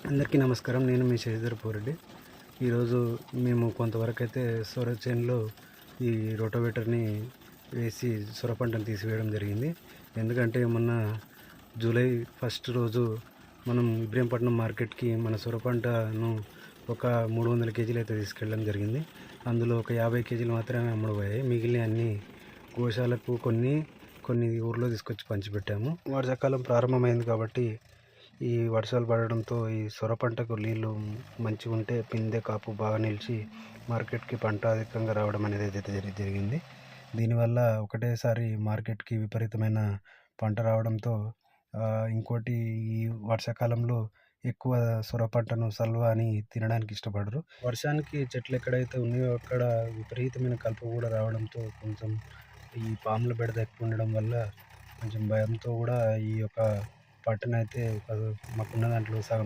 అందరికీ నమస్కారం. నేను మీ శశిధర్ పూరెడ్డి. ఈరోజు మేము కొంతవరకు అయితే సొర చేనులో ఈ రోటోవేటర్ని వేసి సొర పంటను తీసివేయడం జరిగింది. ఎందుకంటే మొన్న జూలై 1 రోజు మనం ఇబ్రహీంపట్నం మార్కెట్కి మన సొర పంటను ఒక 300 కేజీలు అయితే తీసుకెళ్ళడం జరిగింది. అందులో ఒక 50 కేజీలు మాత్రమే అమ్ముడుపోయాయి. మిగిలిన అన్ని గోశాలకు కొన్ని ఊర్లో తీసుకొచ్చి పంచిపెట్టాము. వర్షాకాలం ప్రారంభమైంది కాబట్టి ఈ వర్షాలు పడడంతో ఈ సొర పంటకు నీళ్ళు మంచిగా ఉంటే పిందె కాపు బాగా నిలిచి మార్కెట్కి పంట అధికంగా రావడం అనేది అయితే జరిగింది. దీనివల్ల ఒకటేసారి మార్కెట్కి విపరీతమైన పంట రావడంతో ఇంకోటి ఈ వర్షాకాలంలో ఎక్కువ సొర పంటను సల్వా అని తినడానికి ఇష్టపడరు. వర్షానికి చెట్లు ఎక్కడైతే ఉన్నాయో అక్కడ విపరీతమైన కలుపు కూడా రావడంతో కొంచెం ఈ పాముల బెడద ఎక్కువ ఉండడం వల్ల కొంచెం భయంతో కూడా ఈ యొక్క పంటనైతే మాకున్న దాంట్లో సగం